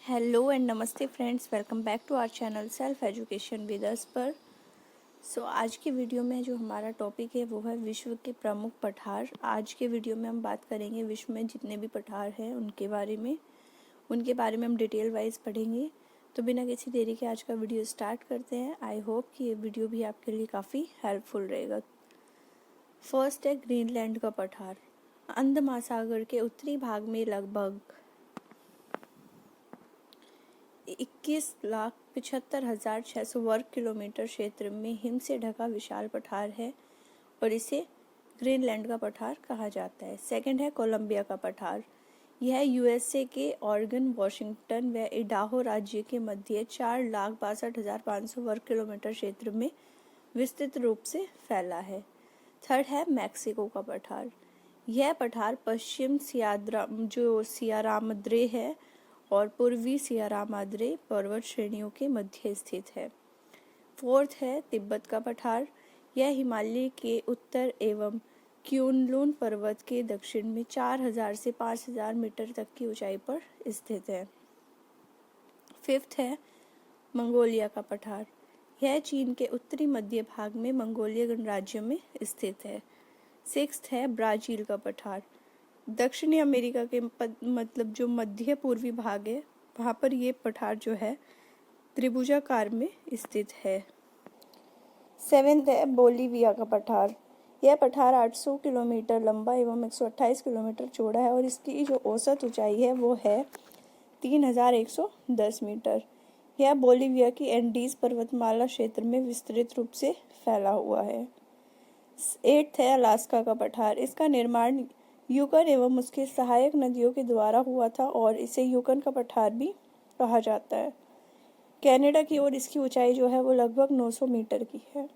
Hello and namaste friends, welcome back to our channel self education with us पर। आज की video में जो हमारा टॉपिक है वो है विश्व के प्रमुख पठार। आज के वीडियो में हम बात करेंगे विश्व में जितने भी पठार हैं उनके बारे में हम डिटेल वाइज पढ़ेंगे। तो बिना किसी देरी के आज का वीडियो स्टार्ट करते हैं। आई होप कि ये वीडियो भी आपके लिए काफ़ी हेल्पफुल रहेगा। फर्स्ट है ग्रीनलैंड का पठार। अंध महासागर के उत्तरी भाग में लगभग 21,75,600 वर्ग किलोमीटर क्षेत्र में हिम से ढका विशाल पठार है और इसे ग्रीनलैंड का पठार कहा जाता है। सेकंड है कोलंबिया का पठार। यह यूएसए के ऑरेगन, वॉशिंगटन व इडाहो राज्य के मध्य 4,62,500 वर्ग किलोमीटर क्षेत्र में विस्तृत रूप से फैला है। थर्ड है मैक्सिको का पठार। यह पठार पश्चिम सियरा मद्रे है और पूर्वी सियरा माद्रे पर्वत श्रेणियों के मध्य स्थित है। फोर्थ है तिब्बत का पठार। यह हिमालय के उत्तर एवं क्यूनलुन पर्वत के दक्षिण में 4,000 से 5,000 मीटर तक की ऊंचाई पर स्थित है। फिफ्थ है मंगोलिया का पठार। यह चीन के उत्तरी मध्य भाग में मंगोलिया गणराज्य में स्थित है। सिक्स्थ है ब्राजील का पठार। दक्षिणी अमेरिका के जो मध्य पूर्वी भाग है वहाँ पर ये पठार जो है त्रिभुजाकार में स्थित है। सेवेंथ है बोलीविया का पठार। यह पठार 800 किलोमीटर लंबा एवं 128 किलोमीटर चौड़ा है और इसकी जो औसत ऊंचाई है वो है 3,110 मीटर। यह बोलीविया की एंडीज पर्वतमाला क्षेत्र में विस्तृत रूप से फैला हुआ है। एट्थ है अलास्का का पठार। इसका निर्माण यूकन एवं उसके सहायक नदियों के द्वारा हुआ था और इसे यूकन का पठार भी कहा जाता है। कनाडा की ओर इसकी ऊंचाई जो है वो लगभग 900 मीटर की है।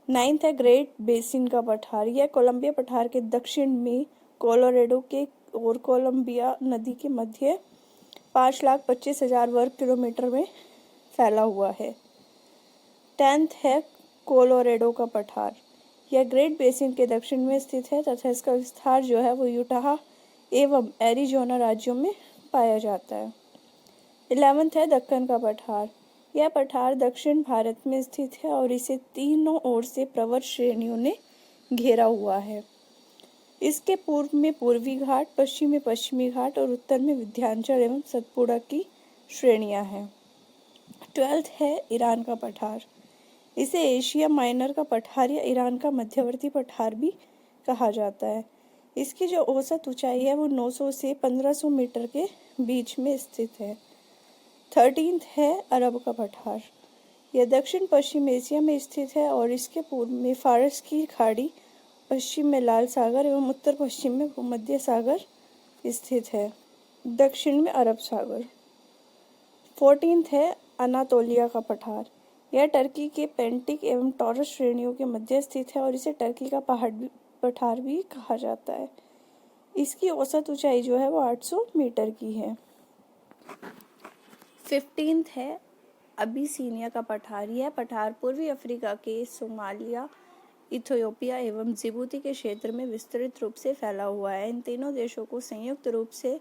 नाइन्थ है ग्रेट बेसिन का पठार। यह कोलंबिया पठार के दक्षिण में कोलोराडो के और कोलंबिया नदी के मध्य 5,25,000 वर्ग किलोमीटर में फैला हुआ है। टेंथ है कोलोराडो का पठार। यह ग्रेट बेसिन के दक्षिण में स्थित है तथा इसका विस्तार जो है वो यूटाह एवं एरिजोना राज्यों में पाया जाता है। 11th है दक्कन का पठार। यह पठार दक्षिण भारत में स्थित है और इसे तीनों ओर से पर्वत श्रेणियों ने घेरा हुआ है। इसके पूर्व में पूर्वी घाट, पश्चिम में पश्चिमी घाट और उत्तर में विंध्याचल एवं सतपुड़ा की श्रेणियां हैं। 12th है ईरान का पठार। इसे एशिया माइनर का पठार या ईरान का मध्यवर्ती पठार भी कहा जाता है। इसकी जो औसत ऊंचाई है वो 900 से 1,500 मीटर के बीच में स्थित है। 13th है अरब का पठार। यह दक्षिण पश्चिम एशिया में स्थित है और इसके पूर्व में फारस की खाड़ी, पश्चिम में लाल सागर एवं उत्तर पश्चिम में भूमध्य सागर स्थित है। दक्षिण में अरब सागर। 14th है अनातोलिया का पठार। यह टर्की के पेंटिक एवं टॉरस श्रेणियों के मध्य स्थित है और इसे टर्की का पठार भी कहा जाता है। इसकी औसत ऊंचाई जो है वो 800 मीटर की है। 15th है अबिसिनिया का पठार। यह पठार पूर्वी अफ्रीका के सोमालिया, इथियोपिया एवं जिबूती के क्षेत्र में विस्तृत रूप से फैला हुआ है। इन तीनों देशों को संयुक्त रूप से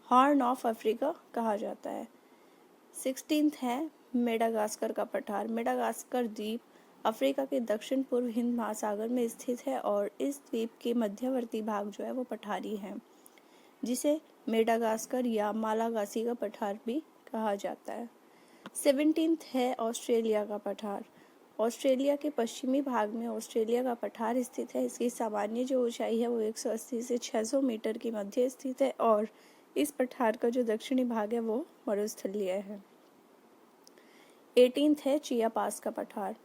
हॉर्न ऑफ अफ्रीका कहा जाता है। 16th है मेडागास्कर का पठार। मेडागास्कर द्वीप अफ्रीका के दक्षिण पूर्व हिंद महासागर में स्थित है और इस द्वीप के मध्यवर्ती भाग जो है वो पठारी है, जिसे मेडागास्कर या मालागासी का पठार भी कहा जाता है। 17th है ऑस्ट्रेलिया का पठार। ऑस्ट्रेलिया के पश्चिमी भाग में ऑस्ट्रेलिया का पठार स्थित है। इसकी सामान्य जो ऊंचाई है वो 180 से 600 मीटर के मध्य स्थित है और इस पठार का जो दक्षिणी भाग है वो मरुस्थलीय है। 18th है चियापास का पठार।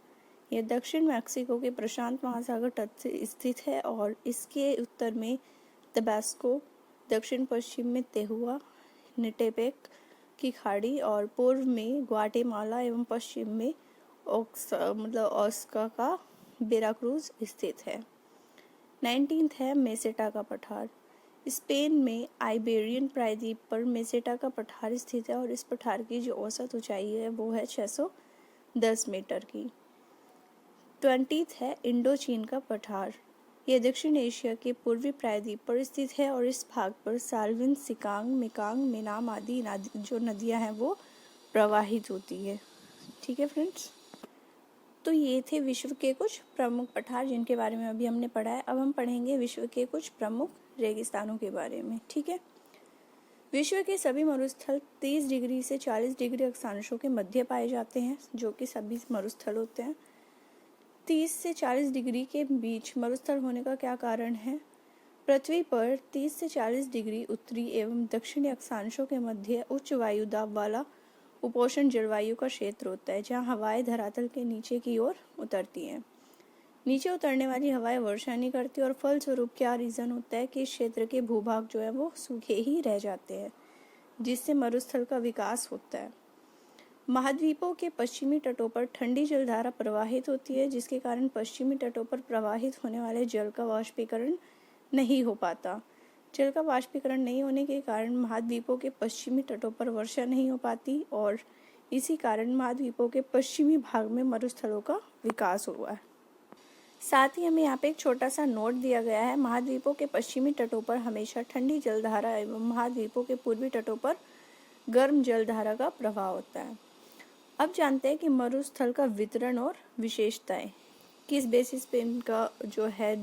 यह दक्षिण मैक्सिको के प्रशांत महासागर तट से स्थित है और इसके उत्तर में तबास्को, दक्षिण पश्चिम में तेहुआ, निटेपेक की खाड़ी और पूर्व में ग्वाटेमाला एवं पश्चिम में ओस्का का वेराक्रूज स्थित है। 19th है मेसेटा का पठार। स्पेन में आइबेरियन प्रायद्वीप पर मेसेटा का पठार स्थित है और इस पठार की जो औसत ऊंचाई है वो है 610 मीटर की। 20th है इंडो चीन का पठार। यह दक्षिण एशिया के पूर्वी प्रायद्वीप पर स्थित है और इस भाग पर साल्विन, सिकांग, मिकांग, मेनाम आदि जो नदियां हैं वो प्रवाहित होती है। ठीक है फ्रेंड्स, तो ये थे विश्व के कुछ प्रमुख पठार जिनके बारे में अभी हमने पढ़ा है। अब हम पढ़ेंगे विश्व के कुछ प्रमुख रेगिस्तानों के बारे में। ठीक है, विश्व के सभी मरुस्थल 30 डिग्री से 40 डिग्री अक्षांशों के मध्य पाए जाते हैं, जो कि सभी मरुस्थल होते हैं। 30 से 40 डिग्री के बीच मरुस्थल होने का क्या कारण है? पृथ्वी पर 30 से 40 डिग्री उत्तरी एवं दक्षिणी अक्षांशों के मध्य उच्च वायु दाब वाला उपोष्ण जलवायु का क्षेत्र होता है, जहां हवाएं धरातल के नीचे की ओर उतरती हैं। नीचे उतरने वाली हवाएं वर्षा नहीं करती और फलस्वरूप क्या रीजन होता है कि इस क्षेत्र के भूभाग जो है वो सूखे ही रह जाते हैं, जिससे मरुस्थल का विकास होता है। महाद्वीपों के पश्चिमी तटों पर ठंडी जलधारा प्रवाहित होती है, जिसके कारण पश्चिमी तटों पर प्रवाहित होने वाले जल का वाष्पीकरण नहीं हो पाता। जल का वाष्पीकरण नहीं होने के कारण महाद्वीपों के पश्चिमी तटों पर वर्षा नहीं हो पाती और इसी कारण महाद्वीपों के पश्चिमी भाग में मरुस्थलों का विकास हुआ है। साथ ही हमें यहाँ पे एक छोटा सा नोट दिया गया है। महाद्वीपों के पश्चिमी तटों पर हमेशा ठंडी जलधारा एवं महाद्वीपों के पूर्वी तटों पर गर्म जलधारा का प्रवाह होता है। अब जानते हैं कि मरुस्थल का वितरण और विशेषताएं, किस बेसिस पे इनका जो है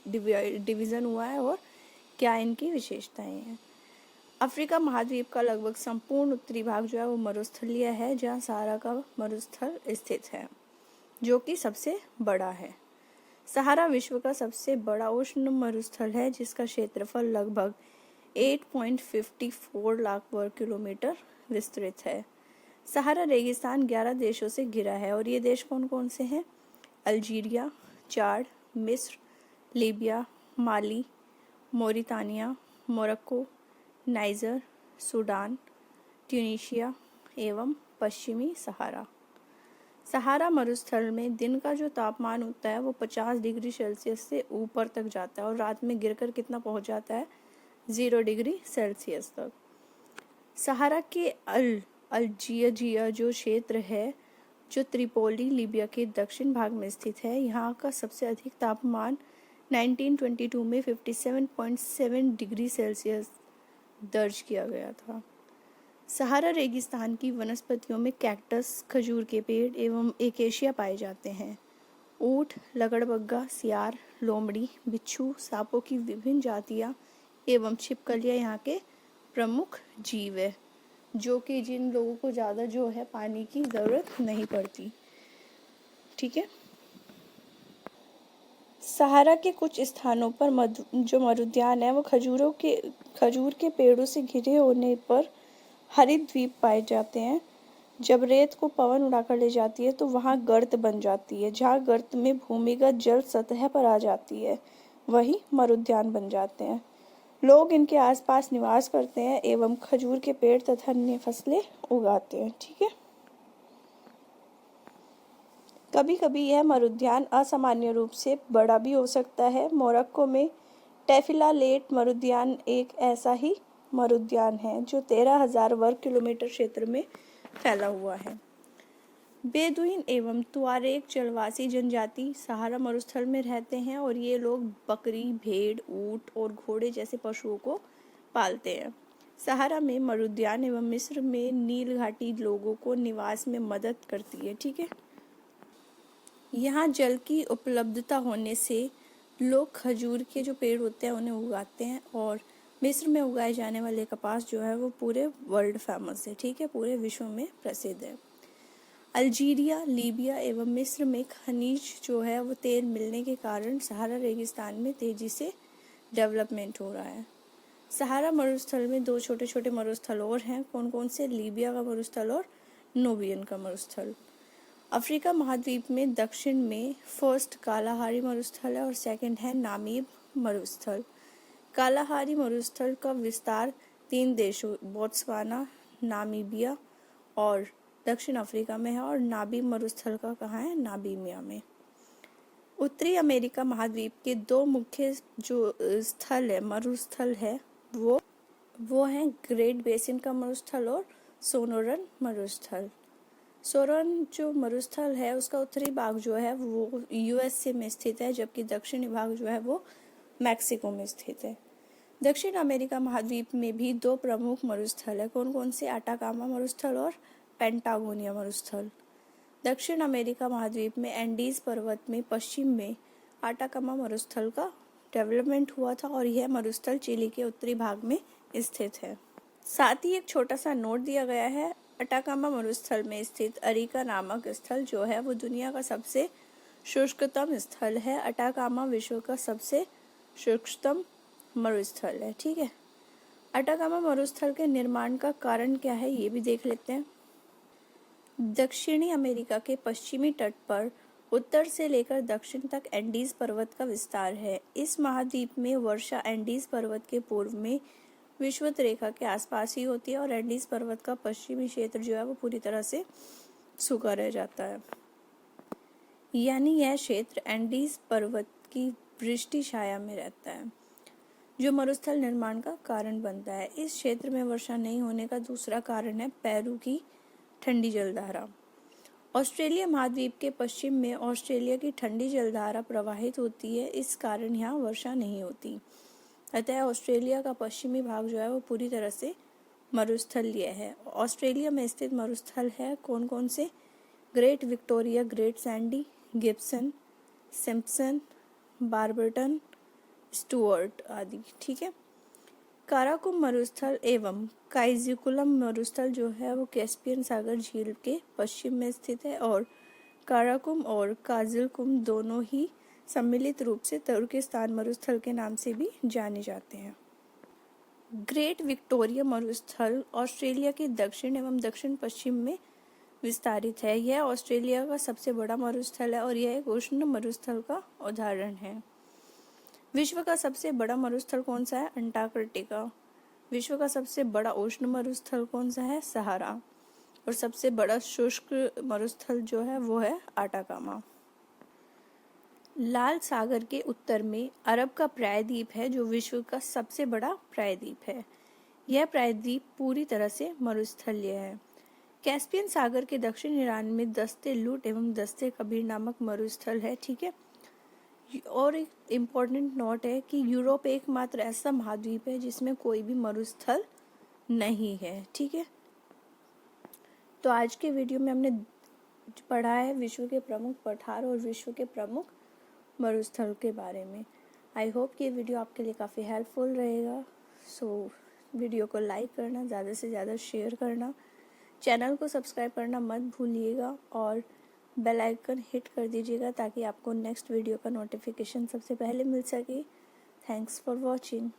डिवीजन हुआ है और क्या इनकी विशेषताएं हैं। अफ्रीका महाद्वीप का लगभग संपूर्ण उत्तरी भाग जो है वो मरुस्थलीय है, जहाँ सहारा का मरुस्थल स्थित है, जो कि सबसे बड़ा है। सहारा विश्व का सबसे बड़ा उष्ण मरुस्थल है, जिसका क्षेत्रफल लगभग 8.54 लाख वर्ग किलोमीटर विस्तृत है। सहारा रेगिस्तान 11 देशों से घिरा है और ये देश कौन कौन से हैं? अल्जीरिया, चाड, मिस्र, लीबिया, माली, मोरितानिया, मोरक्को, नाइजर, सूडान, ट्यूनीशिया एवं पश्चिमी सहारा। सहारा मरुस्थल में दिन का जो तापमान होता है वो 50 डिग्री सेल्सियस से ऊपर तक जाता है और रात में गिरकर कितना पहुंच जाता है? 0 डिग्री सेल्सियस तक। सहारा के अल्जीरिया जो क्षेत्र है, जो त्रिपोली लीबिया के दक्षिण भाग में स्थित है, यहाँ का सबसे अधिक तापमान 1922 में 57.7 डिग्री सेल्सियस दर्ज किया गया था। सहारा रेगिस्तान की वनस्पतियों में कैक्टस, खजूर के पेड़ एवं एकेशिया पाए जाते हैं। ऊंट, लकड़बग्गा, सियार, लोमड़ी, बिच्छू, सांपों की विभिन्न जातियां एवं छिपकलियां यहाँ के प्रमुख जीव है, जो कि जिन लोगों को ज़्यादा जो है पानी की ज़रूरत नहीं पड़ती। ठीक है, सहारा के कुछ स्थानों पर जो मरुद्यान है वो खजूर के पेड़ों से घिरे होने पर हरित द्वीप पाए जाते हैं। जब रेत को पवन उड़ाकर ले जाती है तो वहाँ गर्त बन जाती है, जहाँ गर्त में भूमिगत जल सतह पर आ जाती है, वही मरुद्यान बन जाते हैं। लोग इनके आसपास निवास करते हैं एवं खजूर के पेड़ तथा अन्य फसलें उगाते हैं। ठीक है, कभी कभी यह मरुद्यान असामान्य रूप से बड़ा भी हो सकता है। मोरक्को में टेफिलालेट मरुद्यान एक ऐसा ही मरुद्यान है जो 13,000 वर्ग किलोमीटर क्षेत्र में फैला हुआ है। बेदुइन एवं तुआरेग जलवासी जनजाति सहारा मरुस्थल में रहते हैं और ये लोग बकरी, भेड़, ऊंट और घोड़े जैसे पशुओं को पालते हैं। सहारा में मरुद्यान एवं मिस्र में नील घाटी लोगों को निवास में मदद करती है। ठीक है, यहाँ जल की उपलब्धता होने से लोग खजूर के जो पेड़ होते हैं उन्हें उगाते हैं और मिस्र में उगाए जाने वाले कपास जो है वो पूरे वर्ल्ड फेमस है। ठीक है, पूरे विश्व में प्रसिद्ध है। अल्जीरिया, लीबिया एवं मिस्र में खनिज जो है वो तेल मिलने के कारण सहारा रेगिस्तान में तेजी से डेवलपमेंट हो रहा है। सहारा मरुस्थल में 2 छोटे छोटे मरुस्थल और हैं। कौन कौन से? लीबिया का मरुस्थल और नूबियन का मरुस्थल। अफ्रीका महाद्वीप में दक्षिण में फर्स्ट कालाहारी मरुस्थल है और सेकंड है नामीब मरुस्थल। कालाहारी मरुस्थल का विस्तार 3 देशों बोत्सवाना, नामीबिया और दक्षिण अफ्रीका में है और नामीब मरुस्थल का कहाँ है? नामीबिया में। उत्तरी अमेरिका महाद्वीप के 2 मुख्य जो स्थल है मरुस्थल है वो है ग्रेट बेसिन का मरुस्थल और सोनोरन मरुस्थल। सोरेन जो मरुस्थल है उसका उत्तरी भाग जो है वो यूएसए में स्थित है, जबकि दक्षिणी भाग जो है वो मैक्सिको में स्थित है। दक्षिण अमेरिका महाद्वीप में भी दो प्रमुख मरुस्थल है। कौन कौन से? आटाकामा मरुस्थल और पेंटागोनिया मरुस्थल। दक्षिण अमेरिका महाद्वीप में एंडीज पर्वत में पश्चिम में आटाकामा मरुस्थल का डेवलपमेंट हुआ था और यह मरुस्थल चिली के उत्तरी भाग में स्थित है। साथ ही एक छोटा सा नोट दिया गया है, अटाकामा मरुस्थल में स्थित अरिका नामक स्थल जो है वो दुनिया का सबसे शुष्कतम स्थल है। अटाकामा विश्व का सबसे शुष्कतम मरुस्थल है। ठीक है, अटाकामा मरुस्थल के निर्माण का कारण क्या है ये भी देख लेते हैं। दक्षिणी अमेरिका के पश्चिमी तट पर उत्तर से लेकर दक्षिण तक एंडीज पर्वत का विस्तार है। इस महाद्वीप में वर्षा एंडीज पर्वत के पूर्व में विषुवत रेखा के आसपास ही होती है और एंडीज पर्वत का पश्चिमी क्षेत्र जो है वो पूरी तरह से सूखा रह जाता है। यानी यह क्षेत्र एंडीज पर्वत की वृष्टि छाया में रहता है, जो मरुस्थल निर्माण का कारण बनता है। इस क्षेत्र में वर्षा नहीं होने का दूसरा कारण है पेरू की ठंडी जलधारा। ऑस्ट्रेलिया महाद्वीप के पश्चिम में ऑस्ट्रेलिया की ठंडी जलधारा प्रवाहित होती है, इस कारण यहाँ वर्षा नहीं होती। अतः ऑस्ट्रेलिया का पश्चिमी भाग जो है वो पूरी तरह से मरुस्थलीय है। ऑस्ट्रेलिया में स्थित मरुस्थल है कौन कौन से? Great Victoria, Great Sandy, Gibson, Simpson, Barberton, Stuart आदि। ठीक है, काराकुम मरुस्थल एवं काइजिकुलम मरुस्थल जो है वो कैस्पियन सागर झील के पश्चिम में स्थित है और काराकुम और काजिलकुम दोनों ही सम्मिलित रूप से तुर्किस्तान मरुस्थल के नाम से भी जाने जाते हैं। ग्रेट विक्टोरिया मरुस्थल ऑस्ट्रेलिया के दक्षिण एवं दक्षिण पश्चिम में विस्तारित है। यह ऑस्ट्रेलिया का सबसे बड़ा मरुस्थल है और यह एक उष्ण मरुस्थल का उदाहरण है। विश्व का सबसे बड़ा मरुस्थल कौन सा है? अंटार्कटिका। विश्व का सबसे बड़ा उष्ण मरुस्थल कौन सा है? सहारा। और सबसे बड़ा शुष्क मरुस्थल जो है वो है आटाकामा। लाल सागर के उत्तर में अरब का प्रायद्वीप है जो विश्व का सबसे बड़ा प्रायद्वीप है। यह प्रायद्वीप पूरी तरह से मरुस्थलीय है। कैस्पियन सागर के दक्षिण ईरान में दस्ते लूट एवं दस्ते कबीर नामक मरुस्थल है। ठीक है, और एक इम्पोर्टेंट नोट है कि यूरोप एकमात्र ऐसा महाद्वीप है जिसमें कोई भी मरुस्थल नहीं है। ठीक है, तो आज के वीडियो में हमने पढ़ा है विश्व के प्रमुख पठार और विश्व के प्रमुख मरुस्थल के बारे में। आई होप कि ये वीडियो आपके लिए काफ़ी हेल्पफुल रहेगा। सो वीडियो को लाइक करना, ज़्यादा से ज़्यादा शेयर करना, चैनल को सब्सक्राइब करना मत भूलिएगा और बेल आइकन हिट कर दीजिएगा ताकि आपको नेक्स्ट वीडियो का नोटिफिकेशन सबसे पहले मिल सके। Thanks for watching.